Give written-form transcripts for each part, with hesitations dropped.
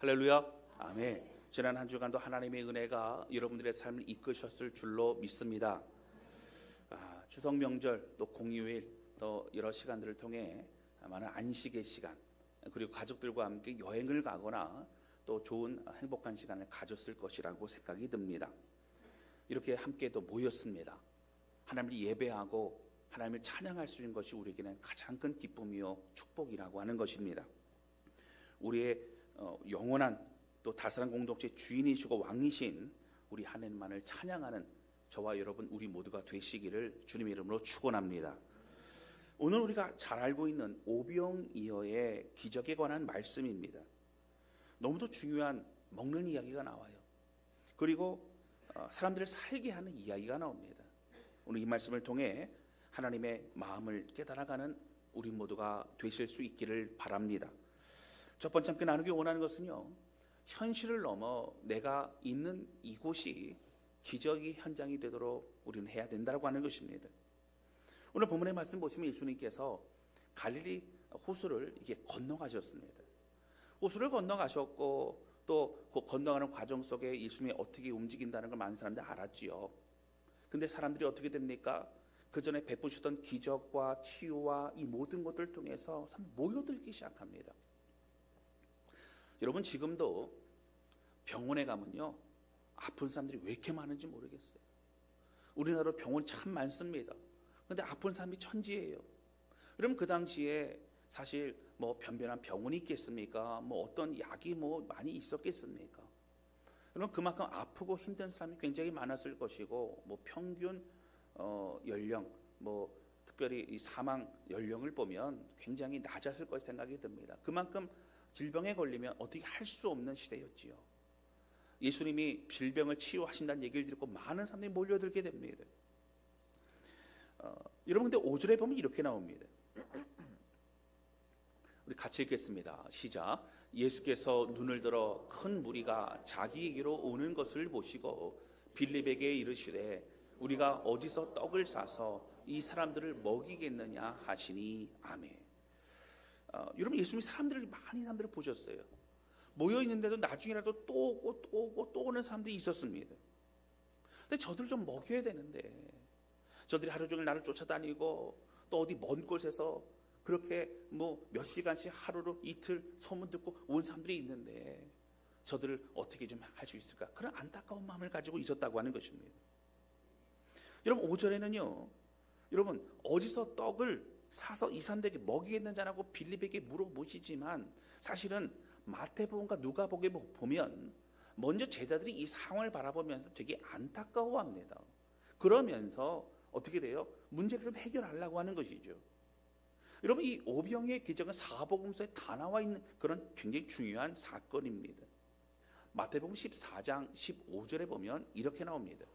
할렐루야. 아멘. 지난 한 주간도 하나님의 은혜가 여러분들의 삶을 이끄셨을 줄로 믿습니다. 추석 명절 또 공휴일 또 여러 시간들을 통해 많은 안식의 시간 그리고 가족들과 함께 여행을 가거나 또 좋은 행복한 시간을 가졌을 것이라고 생각이 듭니다. 이렇게 함께 또 모였습니다. 하나님을 예배하고 하나님을 찬양할 수 있는 것이 우리에게는 가장 큰 기쁨이요 축복이라고 하는 것입니다. 우리의 영원한 또 다스란 공동체의 주인이시고 왕이신 우리 하나님만을 찬양하는 저와 여러분 우리 모두가 되시기를 주님의 이름으로 축원합니다. 오늘 우리가 잘 알고 있는 오병이어의 기적에 관한 말씀입니다. 너무도 중요한 먹는 이야기가 나와요. 그리고 사람들을 살게 하는 이야기가 나옵니다. 오늘 이 말씀을 통해 하나님의 마음을 깨달아가는 우리 모두가 되실 수 있기를 바랍니다. 첫 번째 함께 나누기 원하는 것은요, 현실을 넘어 내가 있는 이곳이 기적의 현장이 되도록 우리는 해야 된다고 하는 것입니다. 오늘 본문의 말씀 보시면 예수님께서 갈릴리 호수를 이렇게 건너가셨습니다. 호수를 건너가셨고 또 그 건너가는 과정 속에 예수님이 어떻게 움직인다는 걸 많은 사람들이 알았지요. 근데 사람들이 어떻게 됩니까? 그 전에 베푸셨던 기적과 치유와 이 모든 것들을 통해서 모여들기 시작합니다. 여러분 지금도 병원에 가면요 아픈 사람들이 왜 이렇게 많은지 모르겠어요. 우리나라로 병원 참 많습니다. 근데 아픈 사람이 천지예요. 그럼 그 당시에 사실 뭐 변변한 병원이 있겠습니까? 뭐 어떤 약이 뭐 많이 있었겠습니까? 그럼 그만큼 아프고 힘든 사람이 굉장히 많았을 것이고 뭐 평균 연령 뭐 특별히 이 사망 연령을 보면 굉장히 낮았을 것이 생각이 듭니다. 그만큼 질병에 걸리면 어떻게 할 수 없는 시대였지요. 예수님이 질병을 치유하신다는 얘기를 듣고 많은 사람들이 몰려들게 됩니다. 여러분 근데 5절에 보면 이렇게 나옵니다. 우리 같이 읽겠습니다. 시작. 예수께서 눈을 들어 큰 무리가 자기에게로 오는 것을 보시고 빌립에게 이르시되 우리가 어디서 떡을 사서 이 사람들을 먹이겠느냐 하시니 아멘. 여러분 예수님이 많은 사람들을 보셨어요. 모여 있는데도 나중에라도 또 오고 또 오고 또 오는 사람들이 있었습니다. 근데 저들 좀 먹여야 되는데 저들이 하루 종일 나를 쫓아다니고 또 어디 먼 곳에서 그렇게 뭐 몇 시간씩 하루로 이틀 소문 듣고 온 사람들이 있는데 저들을 어떻게 좀 할 수 있을까? 그런 안타까운 마음을 가지고 있었다고 하는 것입니다. 여러분 5절에는요 여러분 어디서 떡을 사서 이 사람들에게 먹이겠느냐고 빌립에게 물어보시지만 사실은 마태복음과 누가복음에 보면 먼저 제자들이 이 상황을 바라보면서 되게 안타까워합니다. 그러면서 어떻게 돼요? 문제를 좀 해결하려고 하는 것이죠. 여러분 이 오병이어의 기적은 사복음서에 다 나와 있는 그런 굉장히 중요한 사건입니다. 마태복음 14장 15절에 보면 이렇게 나옵니다.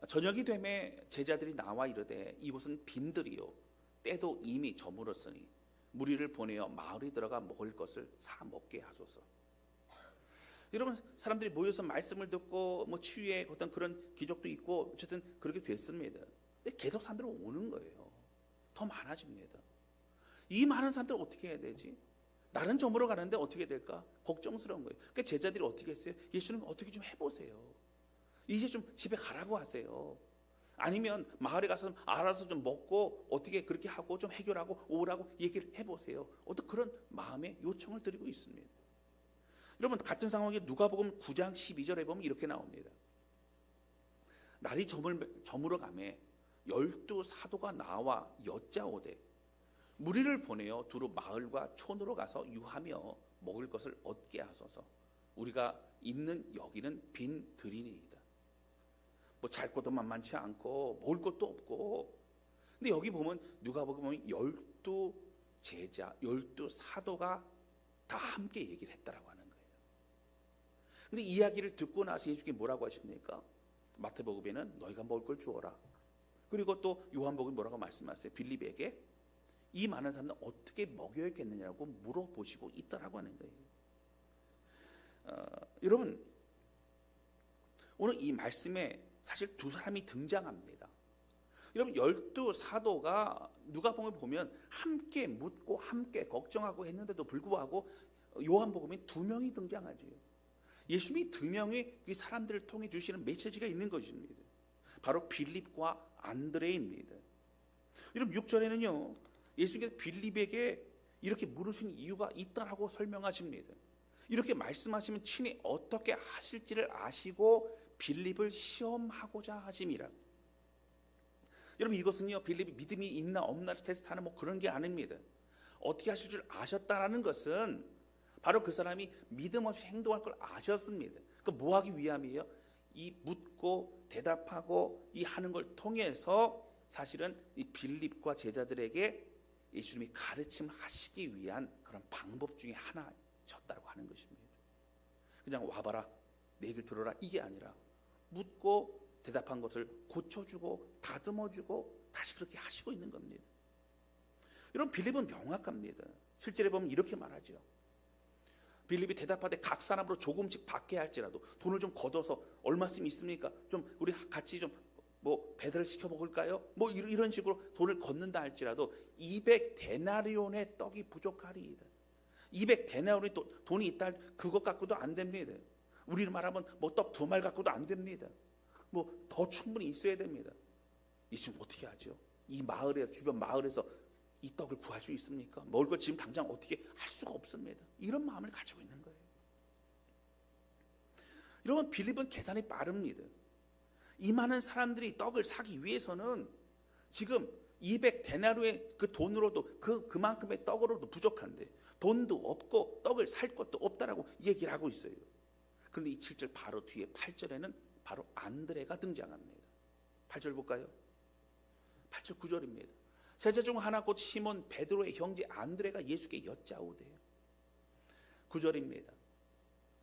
저녁이 되매 제자들이 나와 이르되 이곳은 빈들이요 때도 이미 저물었으니 무리를 보내어 마을에 들어가 먹을 것을 사 먹게 하소서. 여러분 사람들이 모여서 말씀을 듣고 뭐 치유의 어떤 그런 기적도 있고 어쨌든 그렇게 됐습니다. 근데 계속 사람들이 오는 거예요. 더 많아집니다. 이 많은 사람들 어떻게 해야 되지? 날은 저물어 가는데 어떻게 될까? 걱정스러운 거예요. 그러니까 제자들이 어떻게 했어요? 예수님 어떻게 좀 해보세요. 이제 좀 집에 가라고 하세요. 아니면 마을에 가서 알아서 좀 먹고 어떻게 그렇게 하고 좀 해결하고 오라고 얘기를 해보세요. 어떤 그런 마음의 요청을 드리고 있습니다. 여러분 같은 상황에 누가복음 9장 12절에 보면 이렇게 나옵니다. 날이 저물어 가매 12 사도가 나와 여짜오되 무리를 보내어 두루 마을과 촌으로 가서 유하며 먹을 것을 얻게 하소서. 우리가 있는 여기는 빈 들이니이다. 뭐 잘 곳도 만만치 않고 먹을 것도 없고. 근데 여기 보면 누가복음 12 제자 12 사도가 다 함께 얘기를 했다라고 하는 거예요. 근데 이야기를 듣고 나서 예수님이 뭐라고 하십니까? 마태복음에는 너희가 먹을 걸 주어라. 그리고 또 요한복음이 뭐라고 말씀하세요? 빌립에게 이 많은 사람들 어떻게 먹여야겠느냐고 물어보시고 있다라고 하는 거예요. 여러분 오늘 이 말씀에 사실 두 사람이 등장합니다. 여러분 12 사도가 누가복음을 보면 함께 묻고 함께 걱정하고 했는데도 불구하고 요한복음에 두 명이 등장하죠. 예수님이 두 명의 이 사람들을 통해 주시는 메시지가 있는 것입니다. 바로 빌립과 안드레입니다. 여러분 6절에는요. 예수님께서 빌립에게 이렇게 물으신 이유가 있다라고 설명하십니다. 이렇게 말씀하시면 친히 어떻게 하실지를 아시고 빌립을 시험하고자 하심이라. 여러분 이것은요 빌립이 믿음이 있나 없나를 테스트하는 뭐 그런 게 아닙니다. 어떻게 하실 줄 아셨다라는 것은 바로 그 사람이 믿음 없이 행동할 걸 아셨습니다. 그 뭐 하기 위함이에요? 이 묻고 대답하고 이 하는 걸 통해서 사실은 이 빌립과 제자들에게 예수님이 가르침하시기 위한 그런 방법 중에 하나였다고 하는 것입니다. 그냥 와봐라, 내 얘기를 들어라 이게 아니라 묻고 대답한 것을 고쳐주고 다듬어주고 다시 그렇게 하시고 있는 겁니다. 여러분 빌립은 명확합니다. 실제로 보면 이렇게 말하죠. 빌립이 대답하되 각 사람으로 조금씩 받게 할지라도 돈을 좀 걷어서 얼마쯤 있습니까? 좀 우리 같이 좀 뭐 배달을 시켜 먹을까요? 뭐 이런 식으로 돈을 걷는다 할지라도 200데나리온의 떡이 부족하리이다. 200데나리온의 돈이 있다 그것 갖고도 안 됩니다. 우리를 말하면 뭐 떡 2말 갖고도 안 됩니다. 뭐 더 충분히 있어야 됩니다. 이 지금 어떻게 하죠? 이 마을에서 주변 마을에서 이 떡을 구할 수 있습니까? 먹을 걸 지금 당장 어떻게 할 수가 없습니다. 이런 마음을 가지고 있는 거예요. 여러분 빌립은 계산이 빠릅니다. 이 많은 사람들이 떡을 사기 위해서는 지금 200데나리온의 그 돈으로도 그만큼의 떡으로도 부족한데 돈도 없고 떡을 살 것도 없다라고 얘기를 하고 있어요. 그런데 이 7절 바로 뒤에 8절에는 바로 안드레가 등장합니다. 8절 볼까요? 8절 9절입니다. 제자 중 하나 곧 시몬 베드로의 형제 안드레가 예수께 여짜오되 9절입니다.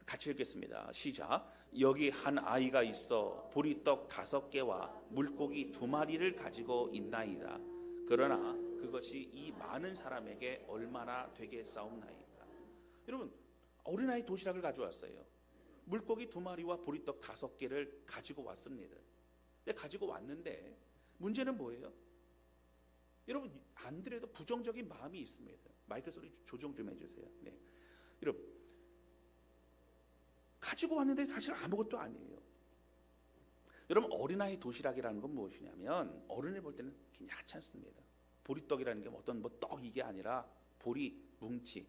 같이 읽겠습니다. 시작. 여기 한 아이가 있어 보리떡 5개와 물고기 2마리를 가지고 있나이다. 그러나 그것이 이 많은 사람에게 얼마나 되겠사옵나이까. 여러분 어린아이 도시락을 가져왔어요. 물고기 2마리와 보리떡 5개를 가지고 왔습니다. 가지고 왔는데 문제는 뭐예요? 여러분 안드레도 부정적인 마음이 있습니다. 마이크 소리 조정 좀 해주세요. 네. 여러분 가지고 왔는데 사실 아무것도 아니에요. 여러분 어린아이 도시락이라는 건 무엇이냐면 어른을 볼 때는 괜찮지 않습니다. 보리떡이라는 게 어떤 뭐 떡 이게 아니라 보리 뭉치,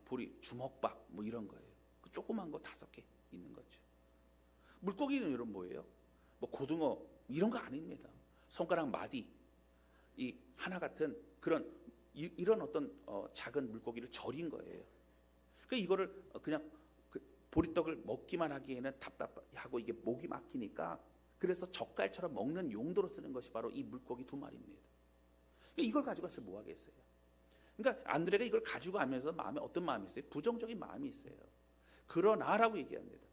보리 주먹밥 뭐 이런 거예요. 그 조그만 거 5개 있는 거죠. 물고기는 여러분 뭐예요? 뭐 고등어 이런 거 아닙니다. 손가락 마디 이 하나 같은 그런 이런 어떤 작은 물고기를 절인 거예요. 그러니까 이거를 그냥 보리떡을 먹기만 하기에는 답답하고 이게 목이 막히니까 그래서 젓갈처럼 먹는 용도로 쓰는 것이 바로 이 물고기 2마리입니다. 그러니까 이걸 가지고 가서 뭐 하겠어요? 그러니까 안드레가 이걸 가지고 가면서 마음에 어떤 마음이 있어요? 부정적인 마음이 있어요. 그러나라고 얘기합니다.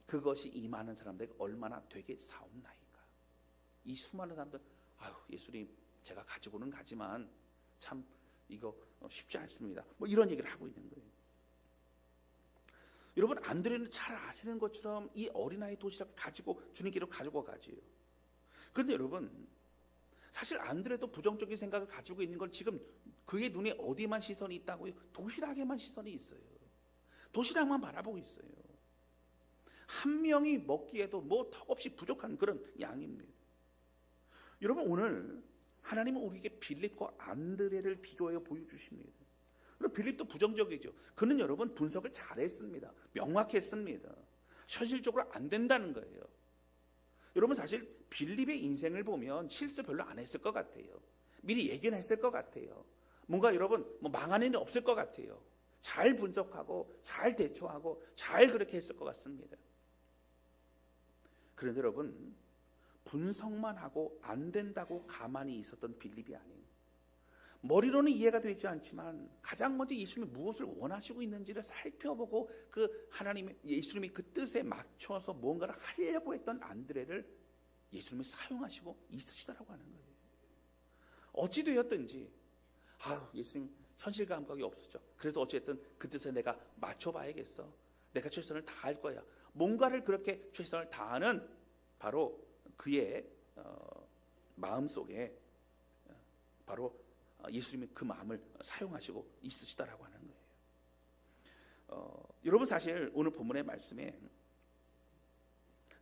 그것이 이 많은 사람들에게 얼마나 되겠사옵나이까. 이 수많은 사람들 아유 예수님 제가 가지고는 가지만 참 이거 쉽지 않습니다. 뭐 이런 얘기를 하고 있는 거예요. 여러분 안드레는 잘 아시는 것처럼 이 어린아이 도시락을 가지고 주님께로 가지고 가지요. 그런데 여러분 사실 안드레도 부정적인 생각을 가지고 있는 건 지금 그의 눈에 어디만 시선이 있다고요? 도시락에만 시선이 있어요. 도시락만 바라보고 있어요. 한 명이 먹기에도 뭐 턱없이 부족한 그런 양입니다. 여러분 오늘 하나님은 우리에게 빌립과 안드레를 비교하여 보여주십니다. 그리고 빌립도 부정적이죠. 그는 여러분 분석을 잘했습니다. 명확했습니다. 현실적으로 안 된다는 거예요. 여러분 사실 빌립의 인생을 보면 실수 별로 안 했을 것 같아요. 미리 얘기는 했을 것 같아요. 뭔가 여러분 뭐 망한 일은 없을 것 같아요. 잘 분석하고 잘 대처하고 잘 그렇게 했을 것 같습니다. 그런데 여러분 분석만 하고 안 된다고 가만히 있었던 빌립이 아니에요. 머리로는 이해가 되지 않지만 가장 먼저 예수님이 무엇을 원하시고 있는지를 살펴보고 그 하나님의 예수님이 그 뜻에 맞춰서 뭔가를 하려고 했던 안드레를 예수님이 사용하시고 있으시다라고 하는 거예요. 어찌 되었든지 예수님 현실 감각이 없었죠. 그래도 어쨌든 그 뜻에 내가 맞춰봐야겠어. 내가 최선을 다할 거야. 뭔가를 그렇게 최선을 다하는 바로 그의 마음속에 바로 예수님이 그 마음을 사용하시고 있으시다라고 하는 거예요. 여러분 사실 오늘 본문의 말씀에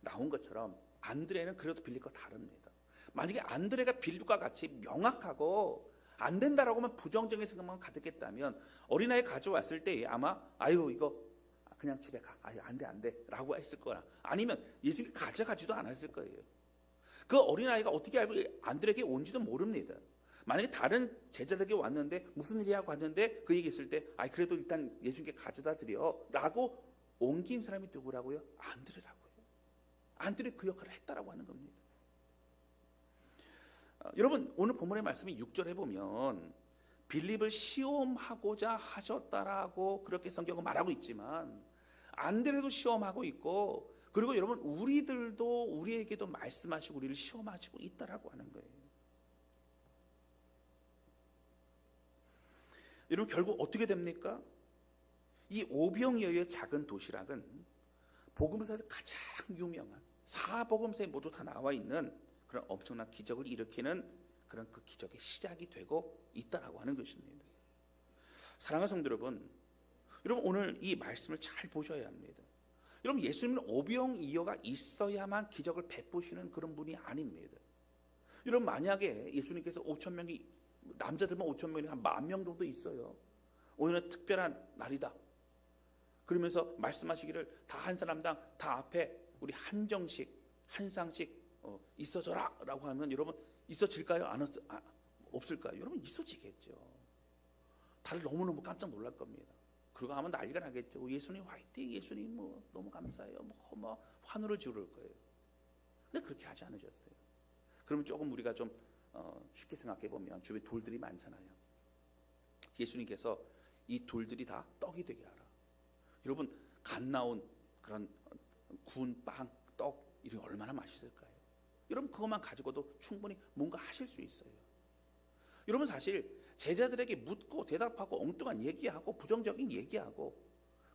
나온 것처럼 안드레는 그래도 빌립과 다릅니다. 만약에 안드레가 빌립과 같이 명확하고 안 된다라고 하면 부정적인 생각만 가득했다면 어린아이 가져왔을 때 아마 아유 이거 그냥 집에 가, 아유 안돼 라고 했을 거라, 아니면 예수님이 가져가지도 않았을 거예요. 그 어린아이가 어떻게 알고 안드레에게 온지도 모릅니다. 만약에 다른 제자들에게 왔는데 무슨 일이야 하고 왔는데 그 얘기 했을 때 아이 그래도 일단 예수님께 가져다 드려 라고 옮긴 사람이 누구라고요? 안드레라고요. 안드레 그 역할을 했다라고 하는 겁니다. 여러분 오늘 본문의 말씀이 6절에 보면 빌립을 시험하고자 하셨다라고 그렇게 성경은 말하고 있지만 안드레도 시험하고 있고, 그리고 여러분 우리들도 우리에게도 말씀하시고 우리를 시험하시고 있다라고 하는 거예요. 여러분 결국 어떻게 됩니까? 이 오병이어의 작은 도시락은 복음서에서 가장 유명한 사복음서에 모두 다 나와 있는 그런 엄청난 기적을 일으키는 그런 그 기적의 시작이 되고 있다라고 하는 것입니다. 사랑하는 성도 여러분, 여러분 오늘 이 말씀을 잘 보셔야 합니다. 여러분 예수님은 오병이어가 있어야만 기적을 베푸시는 그런 분이 아닙니다. 여러분 만약에 예수님께서 5천 명이 남자들만 5천 명이 한 10,000명 정도 있어요. 오늘은 특별한 날이다. 그러면서 말씀하시기를 다 한 사람당 다 앞에 우리 한정식 한 상씩 있어져라 라고 하면 여러분 있어질까요? 없을까요? 여러분 있어지겠죠. 다들 너무너무 깜짝 놀랄 겁니다. 그러고 하면 난리가 나겠죠. 예수님 화이팅, 예수님 뭐 너무 감사해요, 뭐 환호를 지를 거예요. 근데 그렇게 하지 않으셨어요. 그러면 조금 우리가 좀 쉽게 생각해 보면 주변에 돌들이 많잖아요. 예수님께서 이 돌들이 다 떡이 되게 하라. 여러분 갓 나온 그런 구운 빵, 떡 이런 얼마나 맛있을까요? 여러분 그것만 가지고도 충분히 뭔가 하실 수 있어요. 여러분 사실 제자들에게 묻고 대답하고 엉뚱한 얘기하고 부정적인 얘기하고,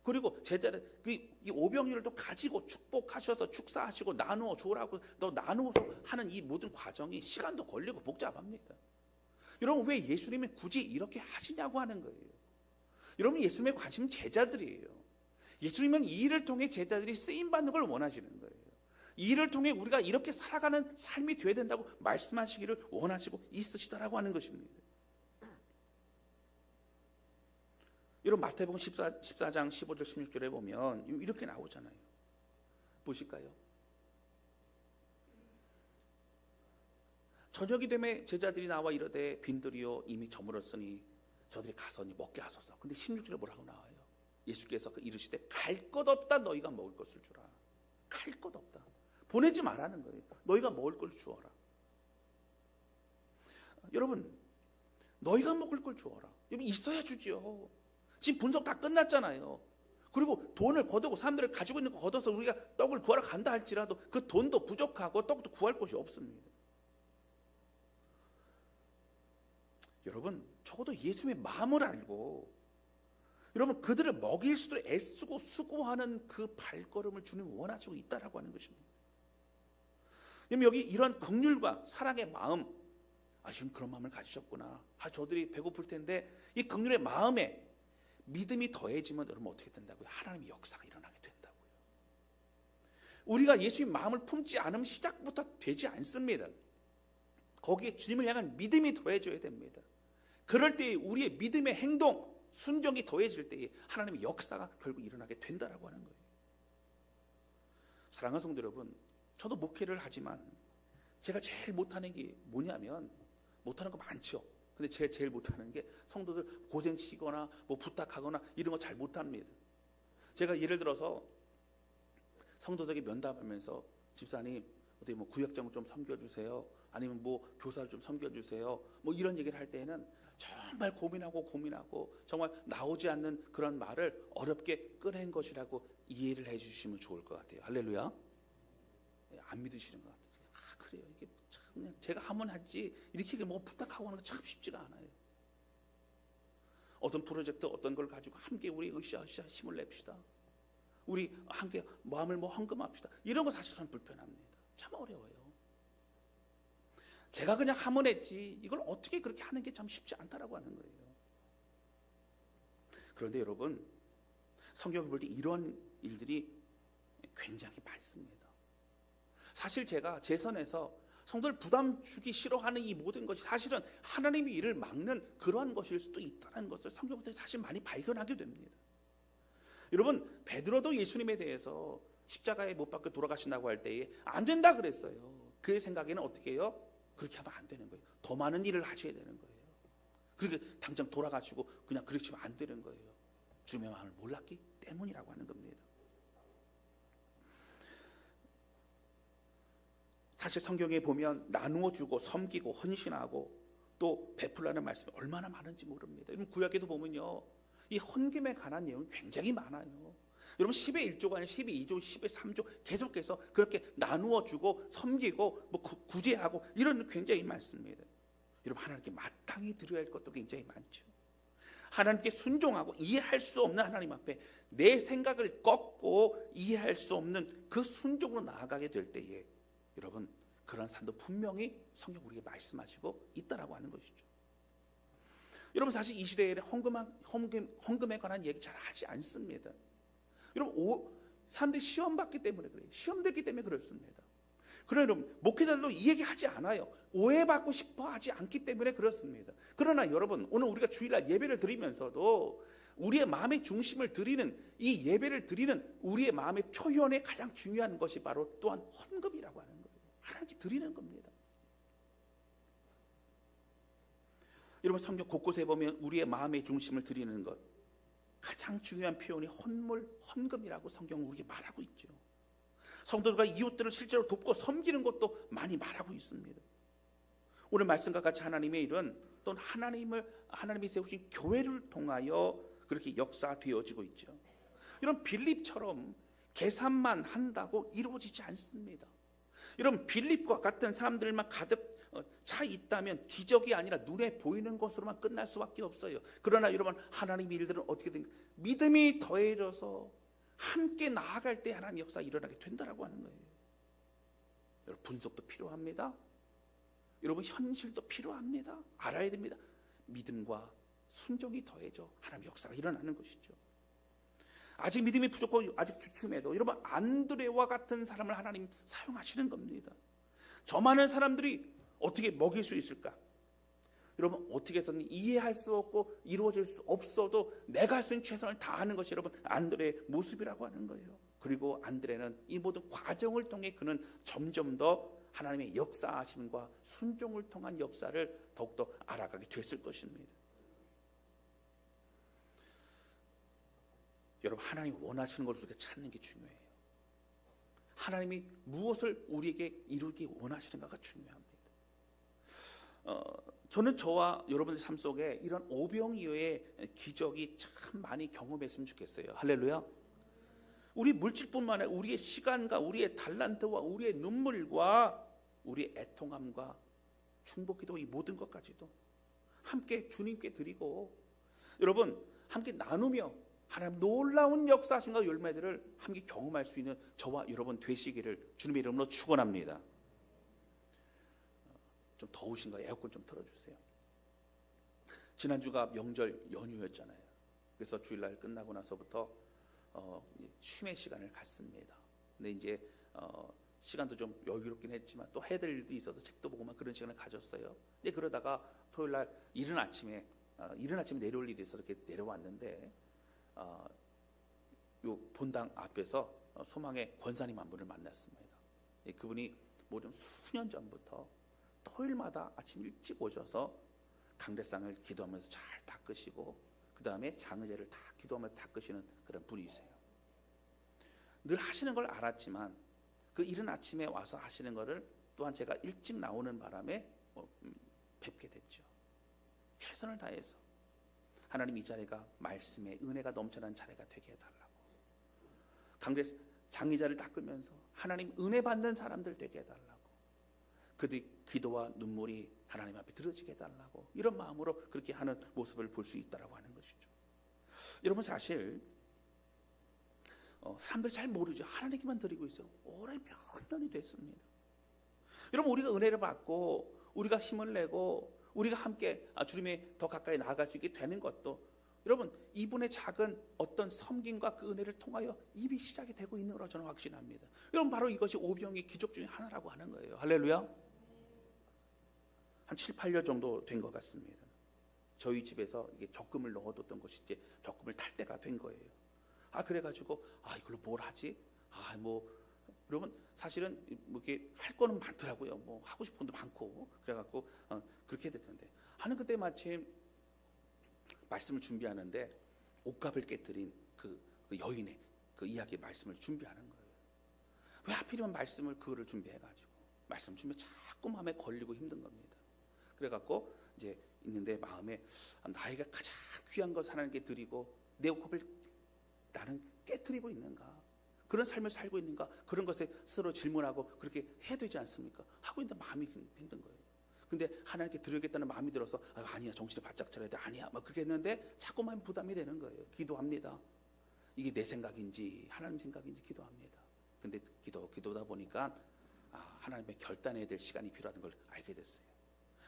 그리고 제자들 이 오병이어를 또 가지고 축복하셔서 축사하시고 나누어 주라고 또 나누어서 하는 이 모든 과정이 시간도 걸리고 복잡합니다. 여러분 왜 예수님이 굳이 이렇게 하시냐고 하는 거예요. 여러분 예수님의 관심은 제자들이에요. 예수님은 이 일을 통해 제자들이 쓰임받는 걸 원하시는 거예요. 이 일을 통해 우리가 이렇게 살아가는 삶이 되어야 된다고 말씀하시기를 원하시고 있으시다라고 하는 것입니다. 여러분 마태복음 14장 15절 16절에 보면 이렇게 나오잖아요. 보실까요? 저녁이 되매 제자들이 나와 이르되 빈들이요 이미 저물었으니 저들이 가서니 먹게 하소서. 근데 16절에 뭐라고 나와요? 예수께서 이르시되 갈 것 없다 너희가 먹을 것을 주라. 갈 것 없다. 보내지 말라는 거예요. 너희가 먹을 걸 주어라. 여러분 너희가 먹을 걸 주어라. 여러분 있어야 주죠. 지금 분석 다 끝났잖아요. 그리고 돈을 거두고 사람들이 가지고 있는 거 걷어서 우리가 떡을 구하러 간다 할지라도 그 돈도 부족하고 떡도 구할 곳이 없습니다. 여러분 적어도 예수님의 마음을 알고 여러분 그들을 먹일 수도 애쓰고 수고하는 그 발걸음을 주님 원하시고 있다라고 하는 것입니다. 여기 이런 긍휼과 사랑의 마음, 지금 그런 마음을 가지셨구나. 저들이 배고플 텐데 이 긍휼의 마음에 믿음이 더해지면 여러분 어떻게 된다고요? 하나님의 역사가 일어나게 된다고요. 우리가 예수님 마음을 품지 않으면 시작부터 되지 않습니다. 거기에 주님을 향한 믿음이 더해져야 됩니다. 그럴 때 우리의 믿음의 행동, 순종이 더해질 때에 하나님의 역사가 결국 일어나게 된다라고 하는 거예요. 사랑하는 성도 여러분, 저도 목회를 하지만 제가 제일 못하는 게 뭐냐면, 못하는 거 많죠. 근데 제가 제일 못하는 게 성도들 고생시키거나 뭐 부탁하거나 이런 거 잘 못합니다. 제가 예를 들어서 성도들에게 면담하면서 집사님 어떻게 뭐 구역장을 좀 섬겨주세요, 아니면 뭐 교사를 좀 섬겨주세요, 뭐 이런 얘기를 할 때는 정말 고민하고 정말 나오지 않는 그런 말을 어렵게 꺼낸 것이라고 이해를 해주시면 좋을 것 같아요. 할렐루야. 안 믿으시는 것 같아요. 그래요. 이게 참 그냥 제가 하면 하지 이렇게 뭐 부탁하고 하는 거 참 쉽지가 않아요. 어떤 프로젝트 어떤 걸 가지고 함께 우리 으쌰으쌰 힘을 냅시다. 우리 함께 마음을 뭐 헌금합시다. 이런 거 사실 참 불편합니다. 참 어려워요. 제가 그냥 하면 했지 이걸 어떻게 그렇게 하는 게 참 쉽지 않다라고 하는 거예요. 그런데 여러분, 성경을 볼 때 이런 일들이 굉장히 많습니다. 사실 제가 제 선에서 성도를 부담 주기 싫어하는 이 모든 것이 사실은 하나님의 일을 막는 그러한 것일 수도 있다는 것을 성경부터 사실 많이 발견하게 됩니다. 여러분, 베드로도 예수님에 대해서 십자가에 못 박혀 돌아가신다고 할 때에 안 된다 그랬어요. 그의 생각에는 어떻게 해요? 그렇게 하면 안 되는 거예요. 더 많은 일을 하셔야 되는 거예요. 그렇게 당장 돌아가시고 그냥 그렇게 하면 안 되는 거예요. 주님의 마음을 몰랐기 때문이라고 하는 겁니다. 사실 성경에 보면 나누어 주고 섬기고 헌신하고 또 베풀라는 말씀이 얼마나 많은지 모릅니다. 여러분, 구약에도 보면요, 이 헌금에 관한 내용이 굉장히 많아요. 여러분, 10의 1조가 아니라 10의 2조, 10의 3조 계속해서 그렇게 나누어 주고 섬기고 뭐 구제하고 이런 굉장히 많습니다. 여러분, 하나님께 마땅히 드려야 할 것도 굉장히 많죠. 하나님께 순종하고 이해할 수 없는 하나님 앞에 내 생각을 꺾고 이해할 수 없는 그 순종으로 나아가게 될 때에 여러분, 그런 삶도 분명히 성경 우리에게 말씀하시고 있다라고 하는 것이죠. 여러분, 사실 이 시대에 헌금에 관한 얘기 잘 하지 않습니다. 여러분, 사람들이 시험 받기 때문에 그래요. 시험 들기 때문에 그렇습니다. 그러나 여러분, 목회자들도 이 얘기 하지 않아요. 오해받고 싶어 하지 않기 때문에 그렇습니다. 그러나 여러분, 오늘 우리가 주일날 예배를 드리면서도 우리의 마음의 중심을 드리는 이 예배를 드리는 우리의 마음의 표현에 가장 중요한 것이 바로 또한 헌금이라고 하는 거예요. 하나님께 드리는 겁니다. 여러분, 성경 곳곳에 보면 우리의 마음의 중심을 드리는 것, 가장 중요한 표현이 헌금이라고 성경은 우리에게 말하고 있죠. 성도들과 이웃들을 실제로 돕고 섬기는 것도 많이 말하고 있습니다. 오늘 말씀과 같이 하나님의 일은 또 하나님이 세우신 교회를 통하여 그렇게 역사되어지고 있죠. 이런 빌립처럼 계산만 한다고 이루어지지 않습니다. 여러분, 빌립과 같은 사람들만 가득 차 있다면 기적이 아니라 눈에 보이는 것으로만 끝날 수밖에 없어요. 그러나 여러분, 하나님의 일들은 어떻게 됩니까? 믿음이 더해져서 함께 나아갈 때 하나님 역사가 일어나게 된다라고 하는 거예요. 여러분, 분석도 필요합니다. 여러분, 현실도 필요합니다. 알아야 됩니다. 믿음과 순종이 더해져 하나님 역사가 일어나는 것이죠. 아직 믿음이 부족하고 아직 주춤해도 여러분, 안드레와 같은 사람을 하나님 사용하시는 겁니다. 저 많은 사람들이 어떻게 먹일 수 있을까? 여러분, 어떻게 해서는 이해할 수 없고 이루어질 수 없어도 내가 할 수 있는 최선을 다하는 것이 여러분 안드레의 모습이라고 하는 거예요. 그리고 안드레는 이 모든 과정을 통해 그는 점점 더 하나님의 역사하심과 순종을 통한 역사를 더욱더 알아가게 됐을 것입니다. 여러분, 하나님이 원하시는 것을 우리가 찾는 게 중요해요. 하나님이 무엇을 우리에게 이루기 원하시는가가 중요합니다. 저는 저와 여러분의 삶 속에 이런 오병이어의 기적이 참 많이 경험했으면 좋겠어요. 할렐루야. 우리 물질뿐만 아니라 우리의 시간과 우리의 달란트와 우리의 눈물과 우리의 애통함과 중보기도 이 모든 것까지도 함께 주님께 드리고 여러분 함께 나누며 하나님 놀라운 역사하심과 열매들을 함께 경험할 수 있는 저와 여러분 되시기를 주님의 이름으로 축원합니다. 좀 더우신가 에어컨 좀 틀어주세요. 지난주가 명절 연휴였잖아요. 그래서 주일날 끝나고 나서부터 쉼의 시간을 갖습니다. 근데 이제 시간도 좀 여유롭긴 했지만 또 해야 될 일도 있어서 책도 보고 막 그런 시간을 가졌어요. 근데 그러다가 토요일날 이른 아침에 내려올 일이 있어서 이렇게 내려왔는데 요 본당 앞에서 소망의 권사님 한 분을 만났습니다. 그분이 뭐 좀 수년 전부터 토요일마다 아침 일찍 오셔서 강대상을 기도하면서 잘 닦으시고 그 다음에 장의제를 다 기도하면서 닦으시는 그런 분이세요. 늘 하시는 걸 알았지만 그 이른 아침에 와서 하시는 거를 또한 제가 일찍 나오는 바람에 뵙게 됐죠. 최선을 다해서 하나님 이 자리가 말씀의 은혜가 넘쳐나는 자리가 되게 해달라고 장의자를 닦으면서 하나님 은혜 받는 사람들 되게 해달라고 그들의 기도와 눈물이 하나님 앞에 들어지게 해달라고 이런 마음으로 그렇게 하는 모습을 볼 수 있다라고 하는 것이죠. 여러분 사실 사람들이 잘 모르죠. 하나님께만 드리고 있어요. 오래 몇 년이 됐습니다. 여러분 우리가 은혜를 받고 우리가 힘을 내고 우리가 함께 주님에 더 가까이 나아갈 수 있게 되는 것도 여러분 이분의 작은 어떤 섬김과 그 은혜를 통하여 이미 시작이 되고 있는 걸로 저는 확신합니다. 여러분 바로 이것이 오병의 기적 중에 하나라고 하는 거예요. 할렐루야. 한 7, 8년 정도 된 것 같습니다. 저희 집에서 이게 적금을 넣어뒀던 것이 이제 적금을 탈 때가 된 거예요. 그래가지고 이걸로 뭘 하지? 여러분 사실은 뭐 이렇게 할 거는 많더라고요. 뭐 하고 싶은 것도 많고 그래갖고 그렇게 됐는데 하는 그때 마침 말씀을 준비하는데 옷값을 깨뜨린 그 여인의 그 이야기 말씀을 준비하는 거예요. 왜 하필이면 말씀을 그거를 준비해가지고 말씀 준비 자꾸 마음에 걸리고 힘든 겁니다. 그래갖고 이제 있는데 마음에 나에게 가장 귀한 것 하나님께 드리고 내 옷값을 나는 깨뜨리고 있는가? 그런 삶을 살고 있는가? 그런 것에 스스로 질문하고 그렇게 해야 되지 않습니까? 하고 있는데 마음이 힘든 거예요. 근데 하나님께 드리겠다는 마음이 들어서 아니야 정신을 바짝 차려야 돼 아니야 막 그렇게 했는데 자꾸만 부담이 되는 거예요. 기도합니다. 이게 내 생각인지 하나님 생각인지 기도합니다. 근데 기도다 보니까 하나님의 결단해야 될 시간이 필요하다는 걸 알게 됐어요.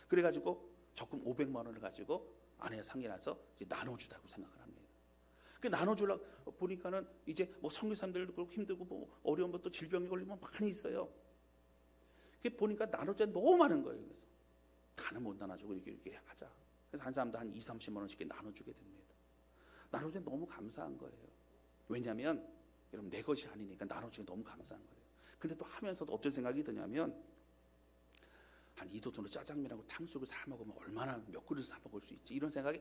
그래가지고 적금 500만 원을 가지고 아내와 상의해서 나눠주자고 생각을 합니다. 그 나눠주려고 보니까는 이제 뭐 선교사님들도 힘들고 뭐 어려운 것도 질병이 걸리면 많이 있어요. 그 보니까 나눠주자 너무 많은 거예요. 그래서 다는 못 나눠주고 이렇게 하자. 그래서 한 사람도 한 2, 30만 원씩 나눠주게 됩니다. 나눠주자 너무 감사한 거예요. 왜냐하면 여러분 내 것이 아니니까 나눠주기 너무 감사한 거예요. 근데 또 하면서도 어떤 생각이 드냐면 한 이 돈으로 짜장면하고 탕수육을 사 먹으면 얼마나 몇 그릇 사 먹을 수 있지 이런 생각이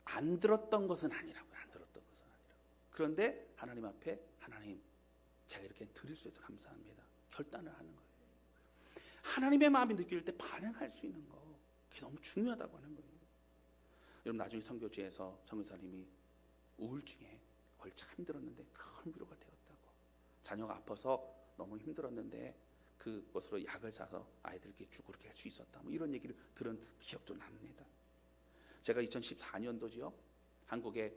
안 들었던 것은 아니라고요. 안 들었던 것은 아니라고. 그런데 하나님 앞에 하나님 제가 이렇게 드릴 수 있어서 감사합니다. 결단을 하는 거예요. 하나님의 마음이 느낄 때 반응할 수 있는 거 그게 너무 중요하다고 하는 거예요. 여러분 나중에 선교지에서 선교사님이 우울증에 그걸 참 힘들었는데 큰 위로가 되었다고. 자녀가 아파서 너무 힘들었는데 그것으로 약을 사서 아이들에게 주고 그렇게 할 수 있었다. 뭐 이런 얘기를 들은 기억도 납니다. 제가 2014년도죠. 한국에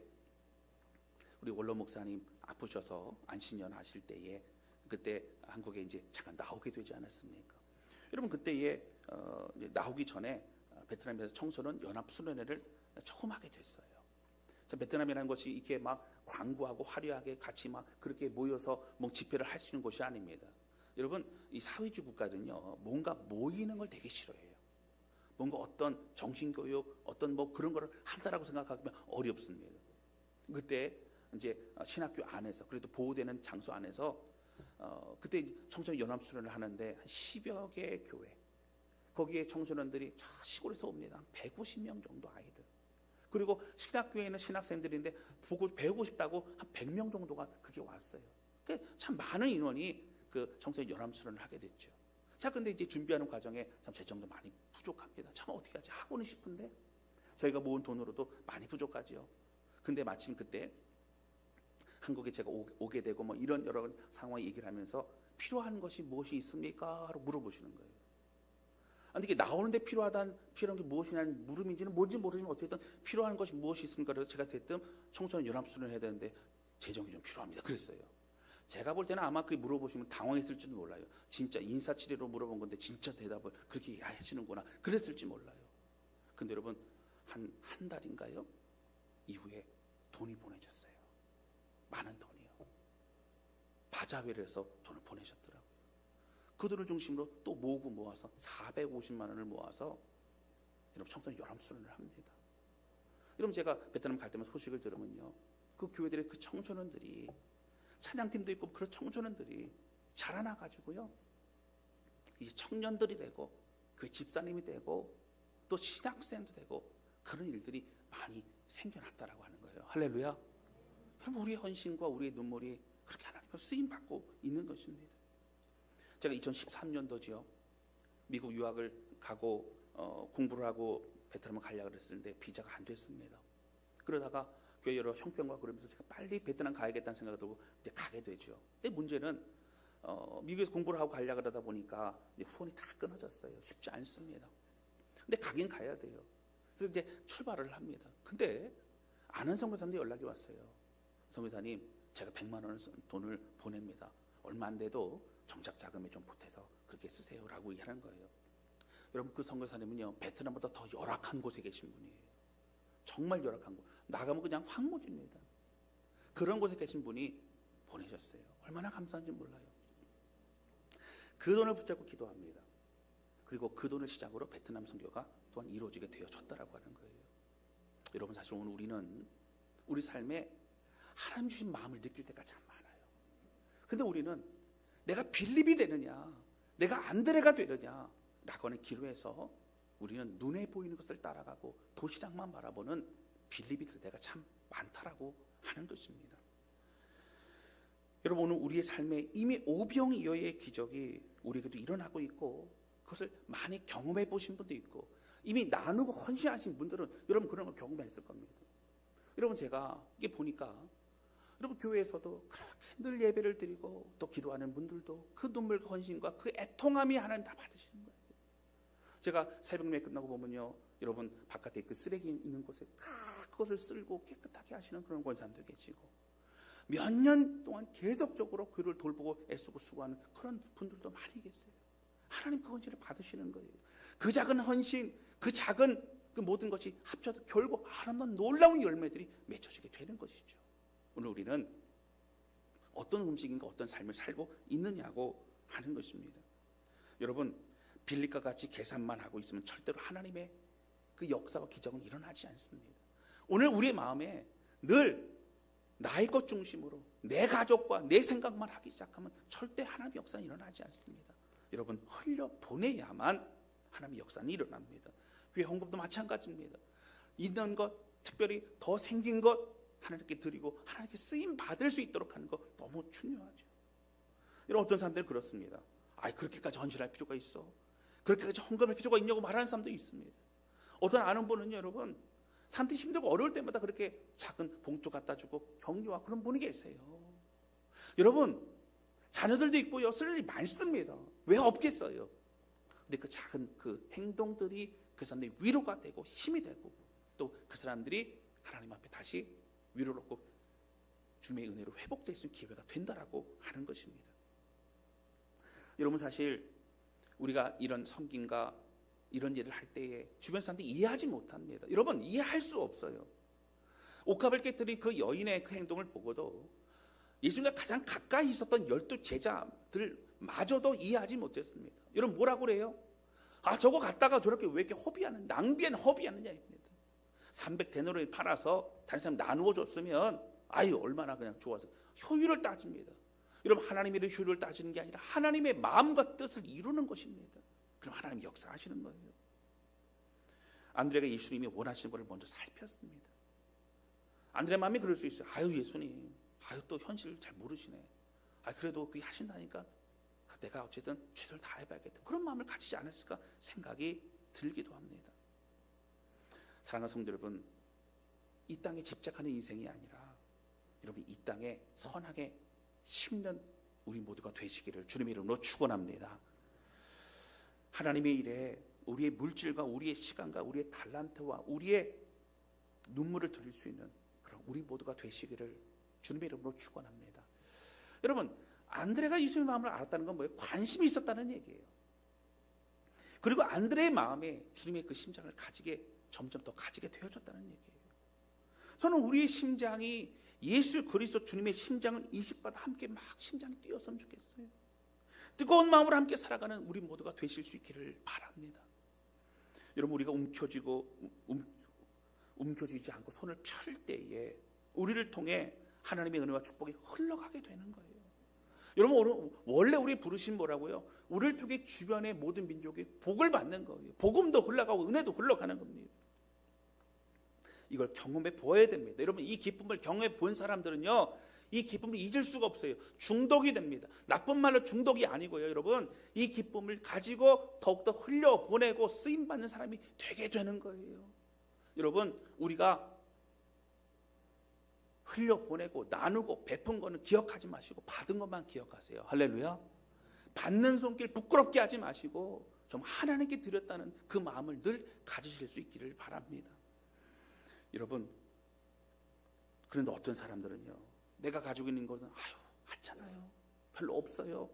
우리 원로 목사님 아프셔서 안신년 하실 때에 그때 한국에 이제 잠깐 나오게 되지 않았습니까? 여러분 그때에 나오기 전에 베트남에서 청소년 연합 수련회를 처음 하게 됐어요. 베트남이라는 것이 이렇게 막 광고하고 화려하게 같이 막 그렇게 모여서 뭐 집회를 할 수 있는 곳이 아닙니다. 여러분 이 사회주의 국가는요 뭔가 모이는 걸 되게 싫어해요. 뭔가 어떤 정신교육 어떤 뭐 그런 거를 한다라고 생각하면 어렵습니다. 그때 이제 신학교 안에서 그래도 보호되는 장소 안에서 그때 청소년 연합수련을 하는데 한 10여 개의 교회 거기에 청소년들이 시골에서 옵니다. 한 150명 정도 아이들. 그리고 신학교에 있는 신학생들인데 배우고 싶다고 한 100명 정도가 그게 왔어요. 참 많은 인원이 그 청소년 연합수련을 하게 됐죠. 자, 근데 이제 준비하는 과정에 참 재정도 많이 부족합니다. 참 어떻게 하지? 하고는 싶은데 저희가 모은 돈으로도 많이 부족하지요. 근데 마침 그때 한국에 제가 오게 되고 뭐 이런 여러 상황 얘기를 하면서 필요한 것이 무엇이 있습니까? 라고 물어보시는 거예요. 근데 이게 나오는데 필요한 게 무엇이냐는 물음인지는 뭔지 모르지만 어쨌든 필요한 것이 무엇이 있습니까? 그래서 제가 대뜸 청소년 연합수련을 해야 되는데 재정이 좀 필요합니다. 그랬어요. 제가 볼 때는 아마 그 물어보시면 당황했을지도 몰라요. 진짜 인사치레로 물어본 건데 진짜 대답을 그렇게 하시는구나. 그랬을지 몰라요. 근데 여러분 한 달인가요? 이후에 돈이 보내졌어요. 많은 돈이요. 바자회를 해서 돈을 보내셨더라고요. 그 돈을 중심으로 또 모아서 450만 원을 모아서 여러분 청소년 연합수련을 합니다. 여러분 제가 베트남 갈 때만 소식을 들으면요. 그 교회들의 그 청소년들이 찬양팀도 있고 그런 청소년들이 자라나가지고요. 이제 청년들이 되고 교회 집사님이 되고 또 신학생도 되고 그런 일들이 많이 생겨났다라고 하는 거예요. 할렐루야. 그럼 우리의 헌신과 우리의 눈물이 그렇게 하나님께 쓰임받고 있는 것입니다. 제가 2013년도죠. 미국 유학을 가고 공부를 하고 베트남을 가려고 그랬는데 비자가 안 됐습니다. 그러다가 교회 여러 형편과 그러면서 제가 빨리 베트남 가야겠다는 생각이 들고 이제 가게 되죠. 근데 문제는 미국에서 공부를 하고 가려고 그러다 보니까 이제 후원이 다 끊어졌어요. 쉽지 않습니다. 근데 가긴 가야 돼요. 그래서 이제 출발을 합니다. 근데 아는 선교사님들 연락이 왔어요. 선교사님, 제가 100만 원을 돈을 보냅니다. 얼마 안 돼도 정작 자금이 좀 보태서 그렇게 쓰세요라고 얘기하는 거예요. 여러분 그 선교사님은요 베트남보다 더 열악한 곳에 계신 분이에요. 정말 열악한 곳. 나가면 그냥 황무지입니다. 그런 곳에 계신 분이 보내셨어요. 얼마나 감사한지 몰라요. 그 돈을 붙잡고 기도합니다. 그리고 그 돈을 시작으로 베트남 선교가 또한 이루어지게 되어졌다라고 하는 거예요. 여러분 사실 오늘 우리는 우리 삶에 하나님 주신 마음을 느낄 때가 참 많아요. 근데 우리는 내가 빌립이 되느냐, 내가 안드레가 되느냐 라고 하는 기로에서 우리는 눈에 보이는 것을 따라가고 도시락만 바라보는 빌립이 될 때가 참 많다라고 하는 것입니다. 여러분 오늘 우리의 삶에 이미 오병이어의 기적이 우리에게도 일어나고 있고 그것을 많이 경험해 보신 분도 있고 이미 나누고 헌신하신 분들은 여러분 그런 걸 경험했을 겁니다. 여러분 제가 이게 보니까 여러분 교회에서도 그렇게 늘 예배를 드리고 또 기도하는 분들도 그 눈물과 헌신과 그 애통함이 하나님 다 받으시는 거예요. 제가 새벽 예배 끝나고 보면요 여러분 바깥에 그 쓰레기 있는 곳에 다 그것을 쓸고 깨끗하게 하시는 그런 권사님도 계시고 몇 년 동안 계속적으로 그를 돌보고 애쓰고 수고하는 그런 분들도 많이 계세요. 하나님 그 헌신을 받으시는 거예요. 그 작은 헌신, 그 작은 그 모든 것이 합쳐서 결국 아름다운 놀라운 열매들이 맺혀지게 되는 것이죠. 오늘 우리는 어떤 음식인가 어떤 삶을 살고 있느냐고 하는 것입니다. 여러분 빌립과 같이 계산만 하고 있으면 절대로 하나님의 그 역사와 기적은 일어나지 않습니다. 오늘 우리의 마음에 늘 나의 것 중심으로 내 가족과 내 생각만 하기 시작하면 절대 하나님의 역사는 일어나지 않습니다. 여러분 흘려 보내야만 하나님의 역사는 일어납니다. 교회 헌금도 마찬가지입니다. 있는 것, 특별히 더 생긴 것 하나님께 드리고 하나님께 쓰임 받을 수 있도록 하는 것 너무 중요하죠. 여러분 어떤 사람들은 그렇습니다. 그렇게까지 헌신할 필요가 있어? 그렇게까지 헌금할 필요가 있냐고 말하는 사람도 있습니다. 어떤 아는 분은요 여러분 산테 힘들고 어려울 때마다 그렇게 작은 봉투 갖다 주고 격려와 그런 분이 계세요. 여러분 자녀들도 있고요 쓸 일이 많습니다. 왜 없겠어요? 근데 그 작은 그 행동들이 그 사람들이 위로가 되고 힘이 되고 또 그 사람들이 하나님 앞에 다시 위로를 얻고 주님의 은혜로 회복될 수 있는 기회가 된다라고 하는 것입니다. 여러분 사실 우리가 이런 섬김과 이런 일을 할 때에 주변 사람들이 이해하지 못합니다. 여러분 이해할 수 없어요. 옥합을 깨뜨린 그 여인의 그 행동을 보고도 예수님과 가장 가까이 있었던 12 제자들마저도 이해하지 못했습니다. 여러분 뭐라고 그래요? 저거 갖다가 저렇게 왜 이렇게 허비하는 낭비한 허비하느냐입니다. 300데나리온을 팔아서 다른 사람 나누어 줬으면 얼마나 그냥 좋아서 효율을 따집니다. 여러분 하나님의 효율을 따지는 게 아니라 하나님의 마음과 뜻을 이루는 것입니다. 그럼 하나님이 역사하시는 거예요. 안드레가 예수님이 원하시는 것을 먼저 살폈습니다. 안드레 마음이 그럴 수 있어요. 예수님 또 현실을 잘 모르시네. 그래도 그게 하신다니까 내가 어쨌든 최선을 다해봐야겠다. 그런 마음을 가지지 않았을까 생각이 들기도 합니다. 사랑하는 성도 여러분, 이 땅에 집착하는 인생이 아니라 여러분 이 땅에 선하게 심는 우리 모두가 되시기를 주님의 이름으로 축원합니다. 하나님의 일에 우리의 물질과 우리의 시간과 우리의 달란트와 우리의 눈물을 드릴 수 있는 그런 우리 모두가 되시기를 주님의 이름으로 축원합니다. 여러분 안드레가 예수님의 마음을 알았다는 건 뭐예요? 관심이 있었다는 얘기예요. 그리고 안드레의 마음에 주님의 그 심장을 점점 더 가지게 되어졌다는 얘기예요. 저는 우리의 심장이 예수 그리스도 주님의 심장을 인식받아 함께 막 심장이 뛰었으면 좋겠어요. 뜨거운 마음으로 함께 살아가는 우리 모두가 되실 수 있기를 바랍니다. 여러분 우리가 움켜쥐지 않고 손을 펼 때에 우리를 통해 하나님의 은혜와 축복이 흘러가게 되는 거예요. 여러분 원래 우리 부르심 뭐라고요? 우리를 통해 주변의 모든 민족이 복을 받는 거예요. 복음도 흘러가고 은혜도 흘러가는 겁니다. 이걸 경험해 보아야 됩니다. 여러분 이 기쁨을 경험해 본 사람들은요 이 기쁨을 잊을 수가 없어요. 중독이 됩니다. 나쁜 말로 중독이 아니고요. 여러분 이 기쁨을 가지고 더욱더 흘려보내고 쓰임받는 사람이 되게 되는 거예요. 여러분 우리가 흘려보내고 나누고 베푼 거는 기억하지 마시고 받은 것만 기억하세요. 할렐루야. 받는 손길 부끄럽게 하지 마시고 좀 하나님께 드렸다는 그 마음을 늘 가지실 수 있기를 바랍니다. 여러분 그런데 어떤 사람들은요 내가 가지고 있는 것은 하찮아요. 별로 없어요.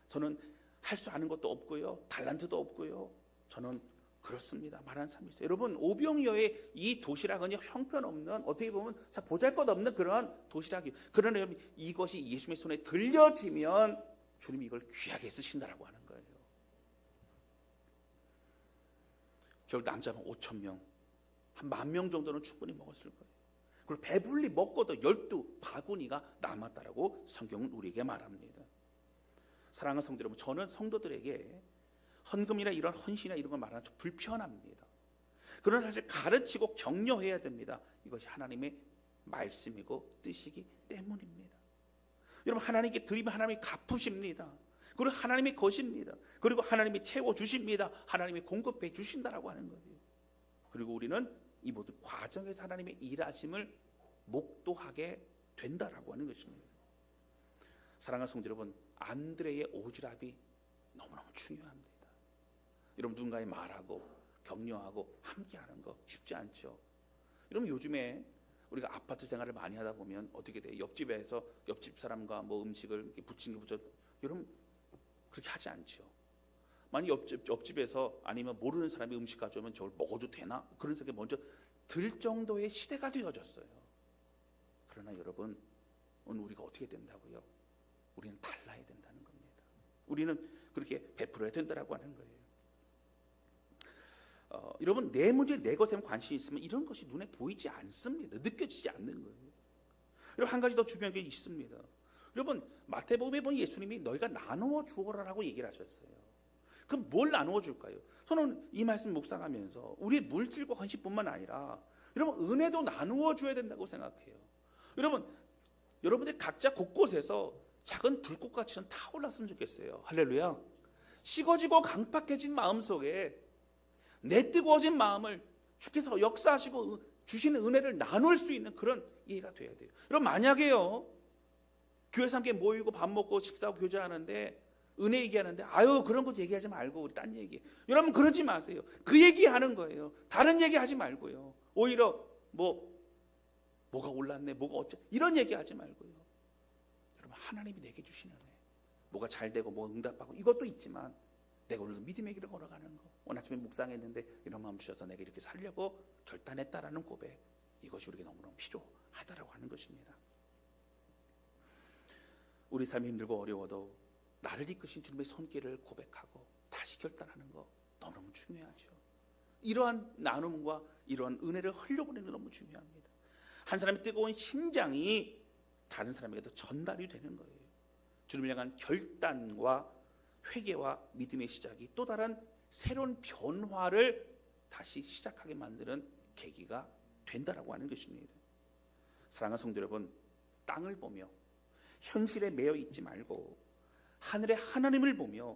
저는 할 수 아는 것도 없고요. 달란트도 없고요. 저는 그렇습니다. 말하는 삶이 있어요. 여러분, 오병이어의 이 도시락은 형편없는, 어떻게 보면 보잘것없는 그런 도시락이에요. 그러나 여러분, 이것이 예수님의 손에 들려지면 주님이 이걸 귀하게 쓰신다라고 하는 거예요. 결국 남자만 5,000명, 한 10,000명 정도는 충분히 먹었을 거예요. 그리고 배불리 먹고도 12바구니가 남았다라고 성경은 우리에게 말합니다. 사랑하는 성도 여러분, 저는 성도들에게 헌금이나 이런 헌신이나 이런 걸 말하는 좀 불편합니다. 그러나 사실 가르치고 격려해야 됩니다. 이것이 하나님의 말씀이고 뜻이기 때문입니다. 여러분, 하나님께 드리면 하나님이 갚으십니다. 그리고 하나님의 것입니다. 그리고 하나님이 채워주십니다. 하나님이 공급해 주신다라고 하는 거예요. 그리고 우리는 이 모든 과정에서 하나님의 일하심을 목도하게 된다라고 하는 것입니다. 사랑하는 성도 여러분, 안드레의 오지랖이 너무너무 중요합니다. 여러분, 누군가의 말하고 격려하고 함께하는 거 쉽지 않죠. 여러분, 요즘에 우리가 아파트 생활을 많이 하다 보면 어떻게 돼요? 옆집에서 옆집 사람과 뭐 음식을 이렇게 부침개 부쳐, 여러분 그렇게 하지 않죠. 만약 옆집에서 아니면 모르는 사람이 음식 가져오면 저걸 먹어도 되나? 그런 생각이 먼저 들 정도의 시대가 되어졌어요. 그러나 여러분, 오늘 우리가 어떻게 된다고요? 우리는 달라야 된다는 겁니다. 우리는 그렇게 베풀어야 된다라고 하는 거예요. 여러분, 내 문제 내 것에 관심이 있으면 이런 것이 눈에 보이지 않습니다. 느껴지지 않는 거예요. 여러분, 한 가지 더 중요한 게 있습니다. 여러분, 마태복음에 보면 예수님이 너희가 나누어 주어라라고 얘기를 하셨어요. 그럼 뭘 나누어 줄까요? 저는 이 말씀 묵상하면서 우리의 물질과 헌신뿐만 아니라 여러분, 은혜도 나누어 줘야 된다고 생각해요. 여러분들 각자 곳곳에서 작은 불꽃같이 좀 타올랐으면 좋겠어요. 할렐루야. 식어지고 강팍해진 마음속에 내 뜨거워진 마음을 주께서 역사하시고 주시는 은혜를 나눌 수 있는 그런 이해가 돼야 돼요. 여러분, 만약에요, 교회에서 함께 모이고 밥 먹고 식사하고 교제하는데 은혜 얘기하는데 아유 그런 거 얘기하지 말고 우리 딴 얘기. 여러분, 그러지 마세요. 그 얘기하는 거예요. 다른 얘기하지 말고요. 오히려 뭐가 올랐네, 뭐가 어쩌, 이런 얘기하지 말고요. 여러분, 하나님이 내게 주시는 은혜, 뭐가 잘 되고 뭐 응답하고 이것도 있지만 내가 오늘도 믿음의 길을 걸어가는 거, 오늘 아침에 묵상했는데 이런 마음 주셔서 내가 이렇게 살려고 결단했다라는 고백, 이것이 우리에게 너무너무 필요하다라고 하는 것입니다. 우리 삶이 힘들고 어려워도 나를 이끄신 주님의 손길을 고백하고 다시 결단하는 거 너무너무 중요하죠. 이러한 나눔과 이러한 은혜를 흘려보내는 게 너무 중요합니다. 한 사람의 뜨거운 심장이 다른 사람에게도 전달이 되는 거예요. 주님을 향한 결단과 회개와 믿음의 시작이 또 다른 새로운 변화를 다시 시작하게 만드는 계기가 된다라고 하는 것입니다. 사랑하는 성도 여러분, 땅을 보며 현실에 매여 있지 말고 하늘의 하나님을 보며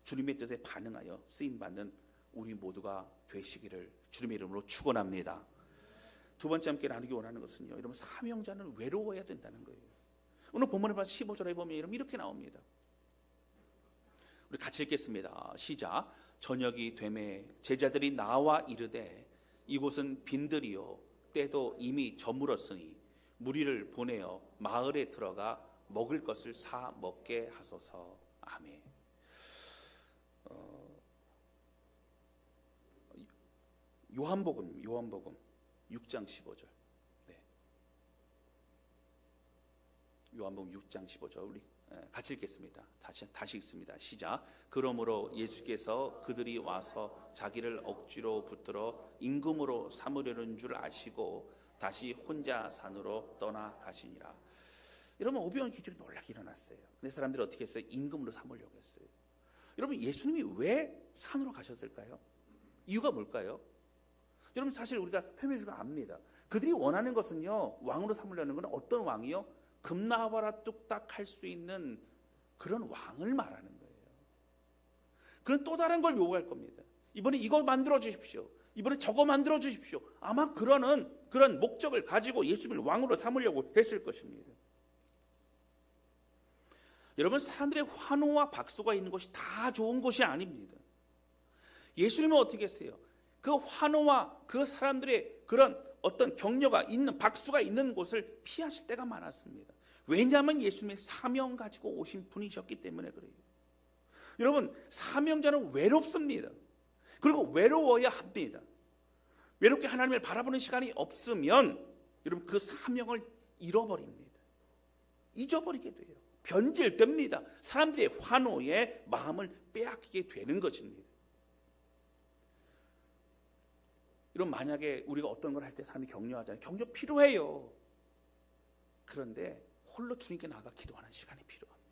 주님의 뜻에 반응하여 쓰임받는 우리 모두가 되시기를 주님의 이름으로 축원합니다. 두 번째 함께 나누기 원하는 것은요, 여러분, 사명자는 외로워야 된다는 거예요. 오늘 본문을 봐서 15절에 보면 여러분 이렇게 나옵니다. 우리 같이 읽겠습니다. 시작. 저녁이 되매 제자들이 나와 이르되 이곳은 빈들이요 때도 이미 저물었으니 무리를 보내어 마을에 들어가 먹을 것을 사 먹게 하소서. 아멘. 요한복음 6장 15절. 네. 요한복음 6장 15절 우리 같이 읽겠습니다. 다시 읽습니다. 시작. 그러므로 예수께서 그들이 와서 자기를 억지로 붙들어 임금으로 삼으려는 줄 아시고 다시 혼자 산으로 떠나가시니라. 여러분, 오병이어 기적이 놀랍게 일어났어요. 근데 사람들이 어떻게 했어요? 임금으로 삼으려고 했어요. 여러분, 예수님이 왜 산으로 가셨을까요? 이유가 뭘까요? 여러분, 사실 우리가 표면적으로 압니다. 그들이 원하는 것은요, 왕으로 삼으려는 건 어떤 왕이요? 금나와라 뚝딱 할 수 있는 그런 왕을 말하는 거예요. 그런 또 다른 걸 요구할 겁니다. 이번에 이거 만들어 주십시오. 이번에 저거 만들어 주십시오. 아마 그런 목적을 가지고 예수님을 왕으로 삼으려고 했을 것입니다. 여러분, 사람들의 환호와 박수가 있는 것이 다 좋은 것이 아닙니다. 예수님은 어떻게 했어요? 그 환호와 그 사람들의 그런 어떤 격려가 있는, 박수가 있는 곳을 피하실 때가 많았습니다. 왜냐하면 예수님의 사명 가지고 오신 분이셨기 때문에 그래요. 여러분, 사명자는 외롭습니다. 그리고 외로워야 합니다. 외롭게 하나님을 바라보는 시간이 없으면 여러분 그 사명을 잃어버립니다. 잊어버리게 돼요. 변질됩니다. 사람들의 환호에 마음을 빼앗기게 되는 것입니다. 이런 만약에 우리가 어떤 걸 할 때 사람이 격려하잖아요. 격려 필요해요. 그런데 홀로 주님께 나가 기도하는 시간이 필요합니다.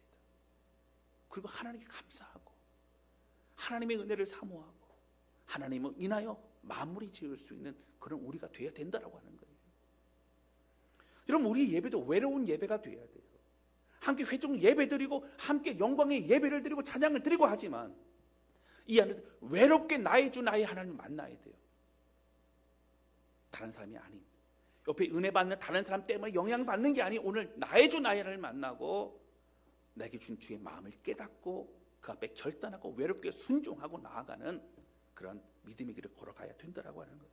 그리고 하나님께 감사하고 하나님의 은혜를 사모하고 하나님을 인하여 마무리 지을 수 있는 그런 우리가 되어야 된다라고 하는 거예요. 여러분 우리 예배도 외로운 예배가 되어야 돼요. 함께 회중 예배 드리고 함께 영광의 예배를 드리고 찬양을 드리고 하지만 이 안에 외롭게 나의 주 나의 하나님을 만나야 돼요. 다른 사람이 아닌 옆에 은혜 받는 다른 사람 때문에 영향받는 게 아닌 오늘 나의 주 나의 하나님을 만나고 내게 준 주의 마음을 깨닫고 그 앞에 결단하고 외롭게 순종하고 나아가는 그런 믿음의 길을 걸어가야 된다라고 하는 거예요.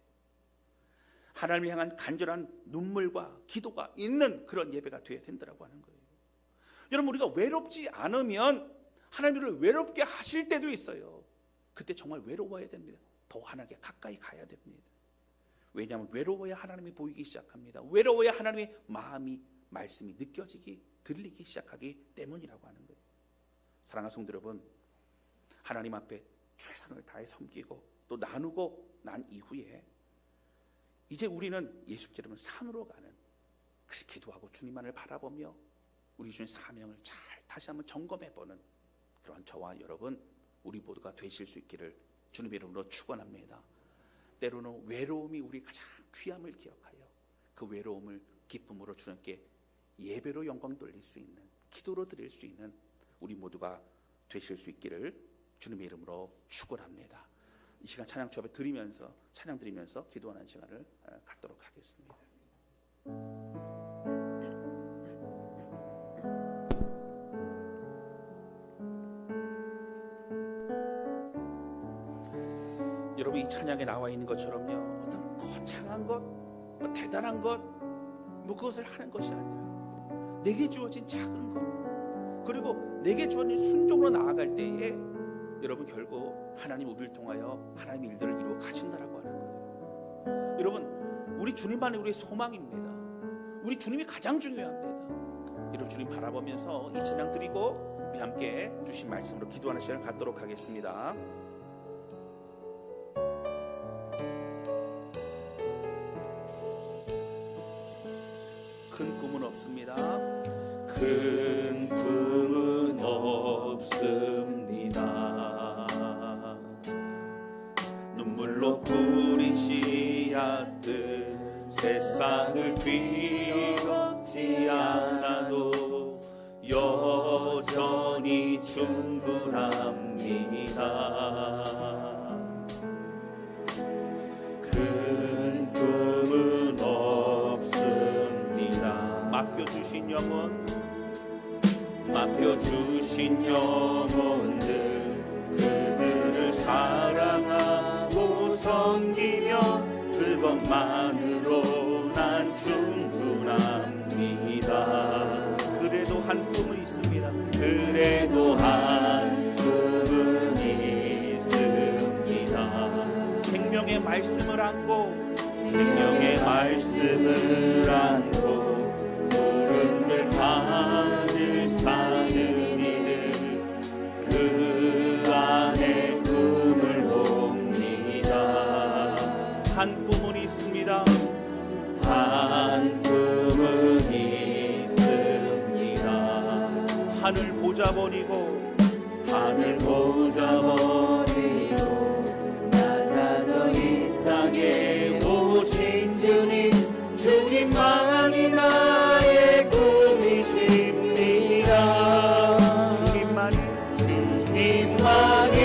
하나님을 향한 간절한 눈물과 기도가 있는 그런 예배가 되어야 된다라고 하는 거예요. 여러분 우리가 외롭지 않으면 하나님을 외롭게 하실 때도 있어요. 그때 정말 외로워야 됩니다. 더 하나님께 가까이 가야 됩니다. 왜냐하면 외로워야 하나님이 보이기 시작합니다. 외로워야 하나님의 마음이 말씀이 느껴지기 들리기 시작하기 때문이라고 하는 거예요. 사랑하는 성도 여러분, 하나님 앞에 최선을 다해 섬기고 또 나누고 난 이후에 이제 우리는 예수님처럼 산으로 가는 그래서 기도하고 주님만을 바라보며 우리 주신 사명을 잘 다시 한번 점검해보는 그런 저와 여러분 우리 모두가 되실 수 있기를 주님의 이름으로 축원합니다. 때로는 외로움이 우리 가장 귀함을 기억하여 그 외로움을 기쁨으로 주님께 예배로 영광 돌릴 수 있는 기도로 드릴 수 있는 우리 모두가 되실 수 있기를 주님의 이름으로 축원합니다. 이 시간 찬양 주앞에 드리면서 찬양 드리면서 기도하는 시간을 갖도록 하겠습니다. 여러분 이 찬양에 나와 있는 것처럼요 어떤 거창한 것, 대단한 것 그것을 하는 것이 아니라 내게 주어진 작은 것 그리고 내게 주어진 순종으로 나아갈 때에 여러분 결국 하나님 우리를 통하여 하나님의 일들을 이루어 가신다라고 하는 거예요. 여러분 우리 주님만이 우리의 소망입니다. 우리 주님이 가장 중요합니다. 여러분 주님 바라보면서 이 찬양 드리고 우리 함께 주신 말씀으로 기도하는 시간을 갖도록 하겠습니다. 큰 꿈은 없습니다. 큰 꿈은 없습니다. 눈물로 뿌린 씨앗들 세상을 뒤덮지 않아도 여전히 충분합니다. 큰 꿈은 없습니다. 맡겨주신 영혼 맡겨주신 영혼들 그들을 사랑하고 섬기며 그것만으로 난 충분합니다. 그래도 한 꿈은 있습니다. 그래도 한 꿈은 있습니다. 생명의 말씀을 안고 생명의 말씀을 안고 푸른들 하늘 사는 이들 그 안에 꿈을 봅니다. 한 꿈은 있습니다. 한 꿈은 있습니다. 하늘 보자 버리고 하늘 보자 버리고 낮아져 이 땅에 오신 주님 주님만이 나의 꿈이십니다. 주님만이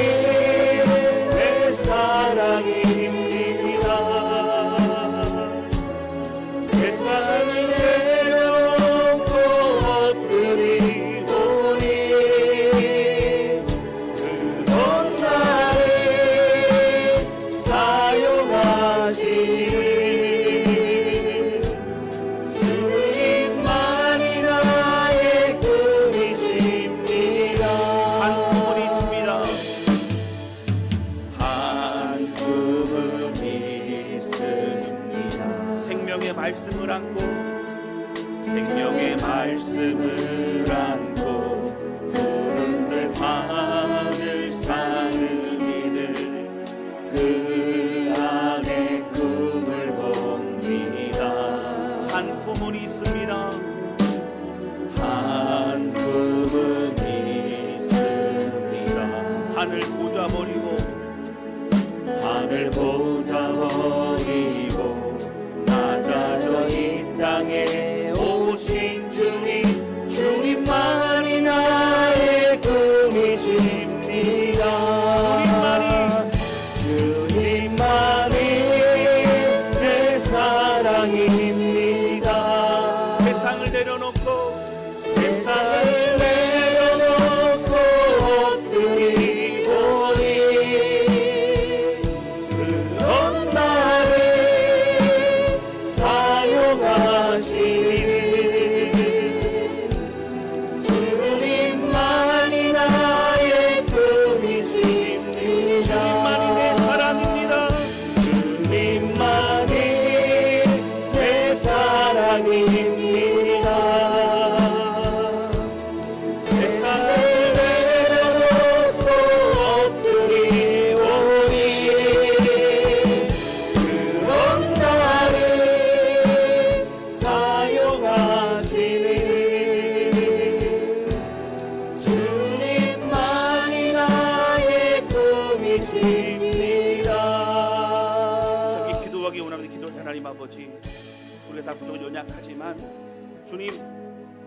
내 사랑입니다. 세상을 내려놓고 엎드리오니 그런 나를 아버지, 우리가 다 부족은 연약하지만 주님,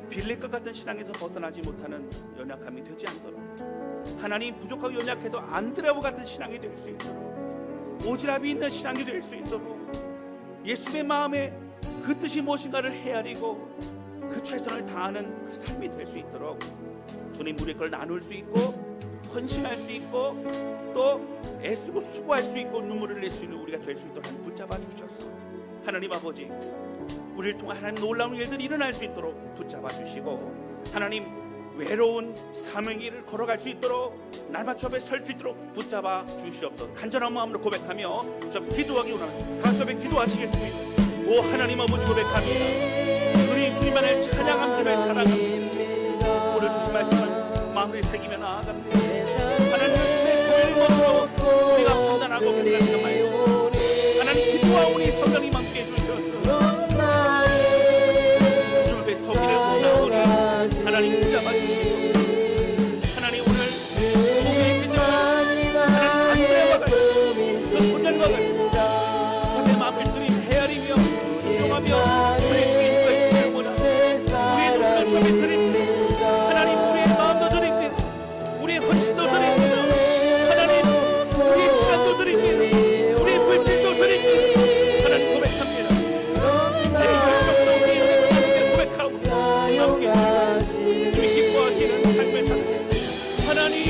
빌릴 것 같은 신앙에서 벗어나지 못하는 연약함이 되지 않도록, 하나님, 부족하고 연약해도 안드레와 같은 신앙이 될 수 있도록, 오지랖이 있는 신앙이 될 수 있도록, 예수의 마음에 그 뜻이 무엇인가를 헤아리고 그 최선을 다하는 그 삶이 될 수 있도록 주님, 우리 걸 나눌 수 있고 헌신할 수 있고 또 애쓰고 수고할 수 있고 눈물을 흘릴 수 있는 우리가 될 수 있도록 하나님 붙잡아 주셔서, 하나님 아버지, 우리를 통해 하나님 놀라운 일들이 일어날 수 있도록 붙잡아 주시고, 하나님, 외로운 사명의 길을 걸어갈 수 있도록 날마다 앞에 설 수 있도록 붙잡아 주시옵소서. 간절한 마음으로 고백하며 좀 기도하기 원합니다. 다 같이 앞에 기도하시겠습니다. 오 하나님 아버지, 고백합니다. 주님만을 찬양함, 주님을 사랑합니다. 오늘 주신 말씀을 마음에 새기며 나아갑니다. 하나님의 보혈을 먹으로 우리가 판단하고 결단하는 말씀, 하나님 기도하오니 성령님 함께 해주셔서 주님의 서기를 원하오니 하나님 붙잡아 주시고, 하나님 오늘 목에 있는 하나님 안드레와 같이 그 소년과 같이 참의 마음을 주님 헤아리며 순종하며 우리의 주인과 있음을 원하고 우리의 눈을 주님 드립니다. 하나님, 우리의 마음도 드립니다. 우리의 헌신도 드립니다. 하나님, 우리의 시간도 드립니다. 우리의 물질도 드립니다. 하나님 고백합니다. 내 열정도 우리의 은혜도 함께 고백하고 주님이 기뻐하시는 삶을 사는 하나님,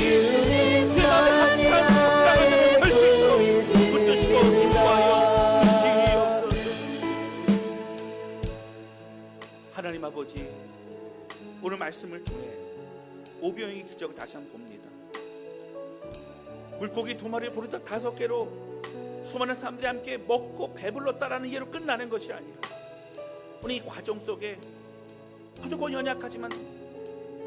제 마음에 합한 설수 있도록 붙드시고 기뻐하여 주시옵소서. 하나님 아버지, 오늘 말씀을 통해 오병이의 기적을 다시 한번 봅니다. 물고기 2마리, 보리떡 5개로 수많은 사람들이 함께 먹고 배불렀다라는 예로 끝나는 것이 아니라, 오늘 이 과정 속에 부족하고 연약하지만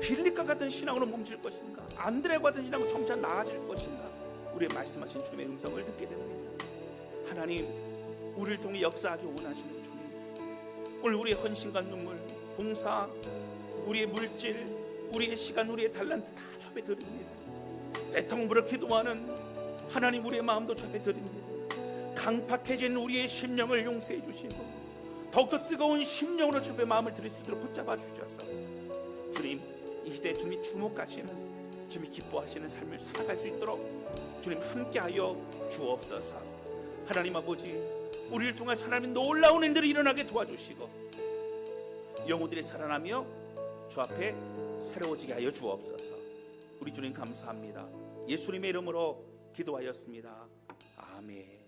빌립과 같은 신앙으로 멈출 것인가, 안드레와 같은 신앙으로 점차 나아질 것인가, 우리의 말씀하신 주님의 음성을 듣게 됩니다. 하나님, 우리를 통해 역사하기 원하시는 주님, 오늘 우리의 헌신과 눈물, 봉사, 우리의 물질, 우리의 시간, 우리의 달란트 다 접해 드립니다. 애통부를 기도하는 하나님, 우리의 마음도 접해 드립니다. 강팍해진 우리의 심령을 용서해 주시고 더욱더 뜨거운 심령으로 주님의 마음을 드릴 수 있도록 붙잡아 주셔서, 주님, 이 시대에 주님이 주목하시는, 주님이 기뻐하시는 삶을 살아갈 수 있도록 주님 함께하여 주옵소서. 하나님 아버지, 우리를 통해 하나님 놀라운 일들이 일어나게 도와주시고 영혼들이 살아나며 주 앞에 새로워지게 하여 주옵소서. 우리 주님 감사합니다. 예수님의 이름으로 기도하였습니다. 아멘.